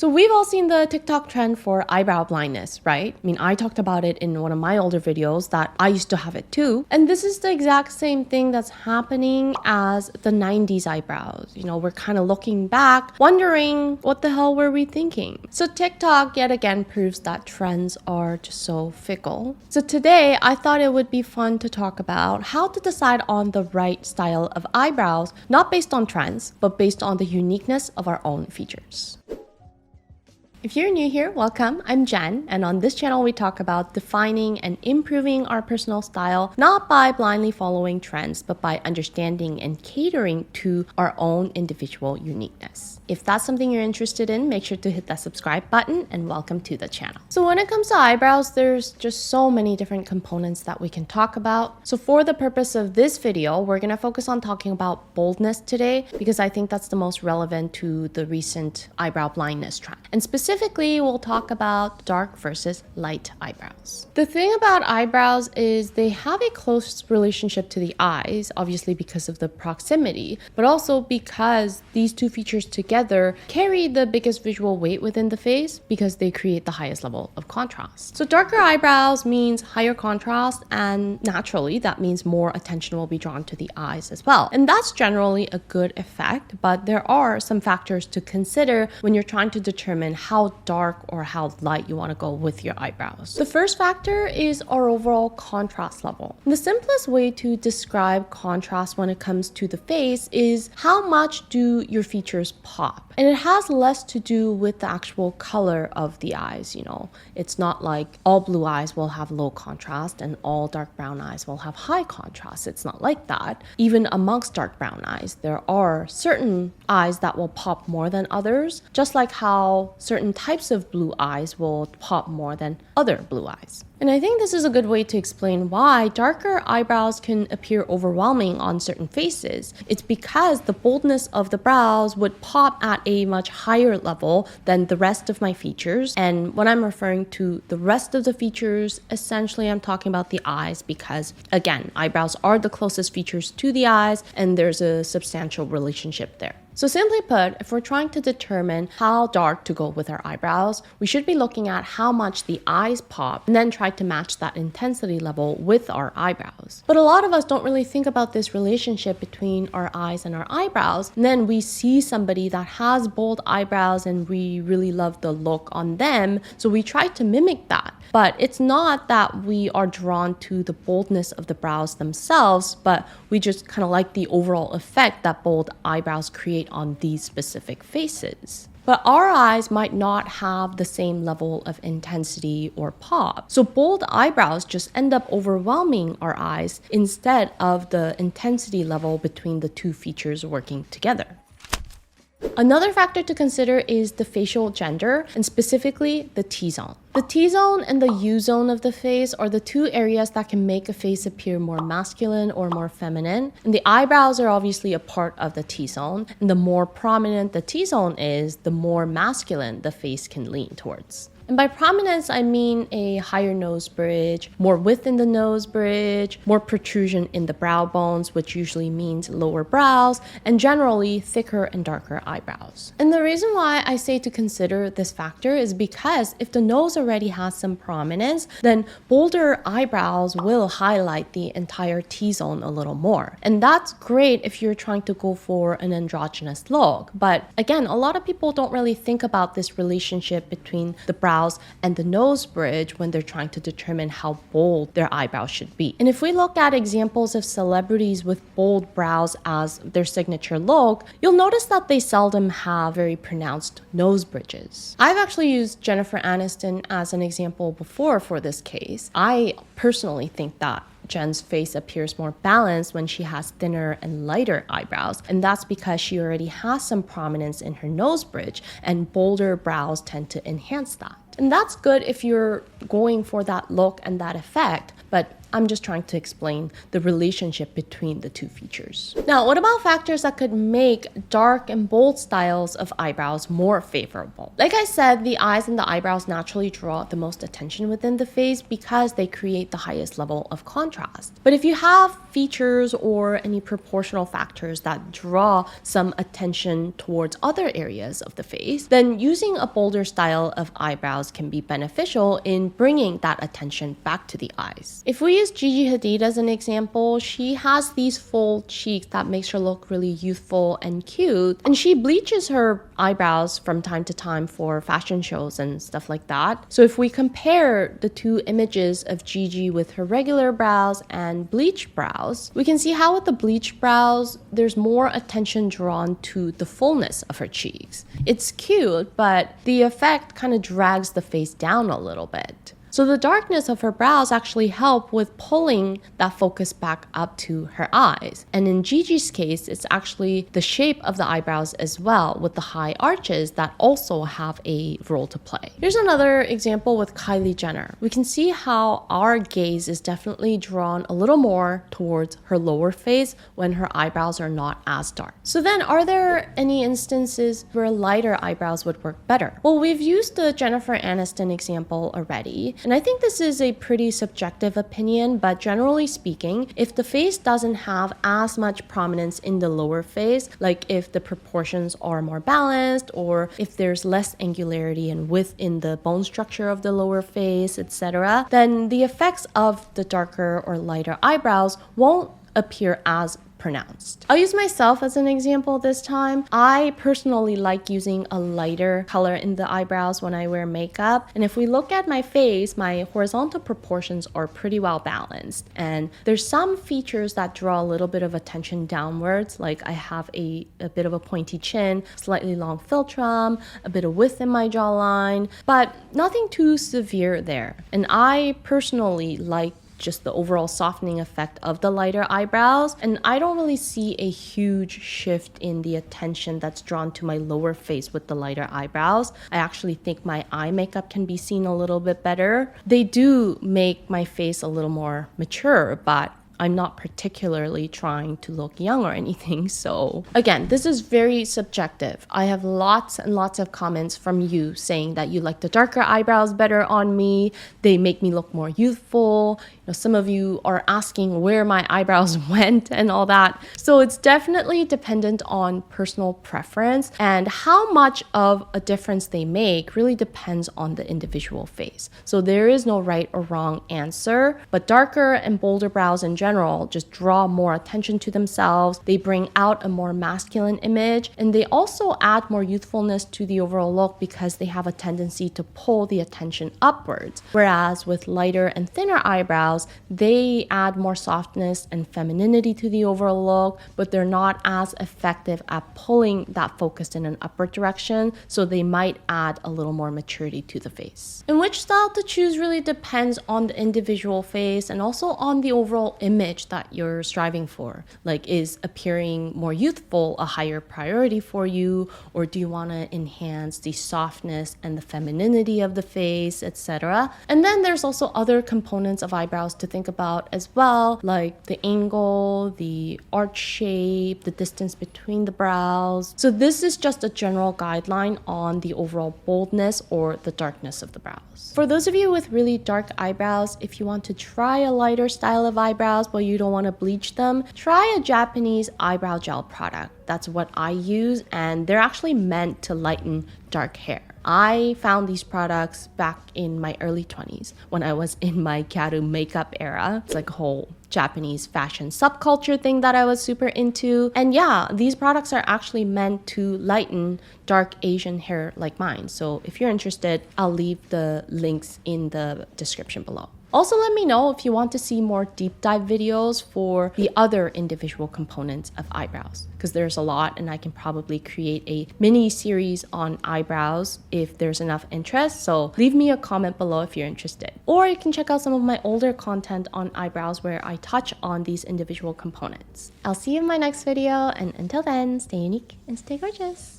So we've all seen the TikTok trend for eyebrow blindness, right? I mean, I talked about it in one of my older videos that I used to have it too. And this is the exact same thing that's happening as the 90s eyebrows. You know, we're kind of looking back, wondering what the hell were we thinking? So TikTok yet again proves that trends are just so fickle. So today I thought it would be fun to talk about how to decide on the right style of eyebrows, not based on trends, but based on the uniqueness of our own features. If you're new here, welcome. I'm Jen, and on this channel we talk about defining and improving our personal style, not by blindly following trends, but by understanding and catering to our own individual uniqueness. If that's something you're interested in, make sure to hit that subscribe button and welcome to the channel. So when it comes to eyebrows, there's just so many different components that we can talk about. So for the purpose of this video, we're gonna focus on talking about boldness today because I think that's the most relevant to the recent eyebrow blindness trend. And specifically, we'll talk about dark versus light eyebrows. The thing about eyebrows is they have a close relationship to the eyes, obviously because of the proximity, but also because these two features together carry the biggest visual weight within the face because they create the highest level of contrast. So darker eyebrows means higher contrast, and naturally that means more attention will be drawn to the eyes as well. And that's generally a good effect, but there are some factors to consider when you're trying to determine how dark or how light you want to go with your eyebrows. The first factor is our overall contrast level. And the simplest way to describe contrast when it comes to the face is how much do your features pop? And it has less to do with the actual color of the eyes, you know. It's not like all blue eyes will have low contrast and all dark brown eyes will have high contrast. It's not like that. Even amongst dark brown eyes, there are certain eyes that will pop more than others, just like how certain types of blue eyes will pop more than other blue eyes. And I think this is a good way to explain why darker eyebrows can appear overwhelming on certain faces. It's because the boldness of the brows would pop at a much higher level than the rest of my features. And when I'm referring to the rest of the features, essentially I'm talking about the eyes because, again, eyebrows are the closest features to the eyes and there's a substantial relationship there. So simply put, if we're trying to determine how dark to go with our eyebrows, we should be looking at how much the eyes pop and then try to match that intensity level with our eyebrows. But a lot of us don't really think about this relationship between our eyes and our eyebrows. And then we see somebody that has bold eyebrows and we really love the look on them, so we try to mimic that. But it's not that we are drawn to the boldness of the brows themselves, but we just kind of like the overall effect that bold eyebrows create on these specific faces. But our eyes might not have the same level of intensity or pop. So bold eyebrows just end up overwhelming our eyes instead of the intensity level between the two features working together. Another factor to consider is the facial gender, and specifically the T-zone. The T-zone and the U-zone of the face are the two areas that can make a face appear more masculine or more feminine. And the eyebrows are obviously a part of the T-zone. And the more prominent the T-zone is, the more masculine the face can lean towards. And by prominence, I mean a higher nose bridge, more width in the nose bridge, more protrusion in the brow bones, which usually means lower brows, and generally thicker and darker eyebrows. And the reason why I say to consider this factor is because if the nose already has some prominence, then bolder eyebrows will highlight the entire T-zone a little more. And that's great if you're trying to go for an androgynous look. But again, a lot of people don't really think about this relationship between the brows and the nose bridge when they're trying to determine how bold their eyebrows should be. And if we look at examples of celebrities with bold brows as their signature look, you'll notice that they seldom have very pronounced nose bridges. I've actually used Jennifer Aniston as an example before for this case. I personally think that Jen's face appears more balanced when she has thinner and lighter eyebrows, and that's because she already has some prominence in her nose bridge, and bolder brows tend to enhance that. And that's good if you're going for that look and that effect, but I'm just trying to explain the relationship between the two features. Now, what about factors that could make dark and bold styles of eyebrows more favorable? Like I said, the eyes and the eyebrows naturally draw the most attention within the face because they create the highest level of contrast. But if you have features or any proportional factors that draw some attention towards other areas of the face, then using a bolder style of eyebrows can be beneficial in bringing that attention back to the eyes. If we use Gigi Hadid as an example, she has these full cheeks that makes her look really youthful and cute, and she bleaches her eyebrows from time to time for fashion shows and stuff like that. So if we compare the two images of Gigi with her regular brows and bleached brows, we can see how with the bleached brows, there's more attention drawn to the fullness of her cheeks. It's cute, but the effect kind of drags the face down a little bit. So the darkness of her brows actually help with pulling that focus back up to her eyes. And in Gigi's case, it's actually the shape of the eyebrows as well, with the high arches that also have a role to play. Here's another example with Kylie Jenner. We can see how our gaze is definitely drawn a little more towards her lower face when her eyebrows are not as dark. So then, are there any instances where lighter eyebrows would work better? Well, we've used the Jennifer Aniston example already. And I think this is a pretty subjective opinion, but generally speaking, if the face doesn't have as much prominence in the lower face, like if the proportions are more balanced, or if there's less angularity and width in the bone structure of the lower face, etc., then the effects of the darker or lighter eyebrows won't appear as pronounced. I'll use myself as an example this time. I personally like using a lighter color in the eyebrows when I wear makeup. And if we look at my face, my horizontal proportions are pretty well balanced. And there's some features that draw a little bit of attention downwards, like I have a bit of a pointy chin, slightly long philtrum, a bit of width in my jawline, but nothing too severe there. And I personally like just the overall softening effect of the lighter eyebrows, and I don't really see a huge shift in the attention that's drawn to my lower face with the lighter eyebrows. I actually think my eye makeup can be seen a little bit better. They do make my face a little more mature, but I'm not particularly trying to look young or anything. So again, this is very subjective. I have lots and lots of comments from you saying that you like the darker eyebrows better on me. They make me look more youthful. Some of you are asking where my eyebrows went and all that. So it's definitely dependent on personal preference, and how much of a difference they make really depends on the individual face. So there is no right or wrong answer, but darker and bolder brows in general just draw more attention to themselves. They bring out a more masculine image, and they also add more youthfulness to the overall look because they have a tendency to pull the attention upwards. Whereas with lighter and thinner eyebrows, they add more softness and femininity to the overall look, but they're not as effective at pulling that focus in an upward direction, so they might add a little more maturity to the face. And which style to choose really depends on the individual face and also on the overall image that you're striving for. Like, is appearing more youthful a higher priority for you, or do you want to enhance the softness and the femininity of the face, etc.? And then there's also other components of eyebrows to think about as well, like the angle, the arch shape, the distance between the brows. So this is just a general guideline on the overall boldness or the darkness of the brows. For those of you with really dark eyebrows, if you want to try a lighter style of eyebrows but you don't want to bleach them, try a Japanese eyebrow gel product. That's what I use, and they're actually meant to lighten dark hair. I found these products back in my early 20s when I was in my Gyaru makeup era. It's like a whole Japanese fashion subculture thing that I was super into. And yeah, these products are actually meant to lighten dark Asian hair like mine. So if you're interested, I'll leave the links in the description below. Also, let me know if you want to see more deep dive videos for the other individual components of eyebrows, because there's a lot, and I can probably create a mini series on eyebrows if there's enough interest. So leave me a comment below if you're interested. Or you can check out some of my older content on eyebrows where I touch on these individual components. I'll see you in my next video, and until then, stay unique and stay gorgeous.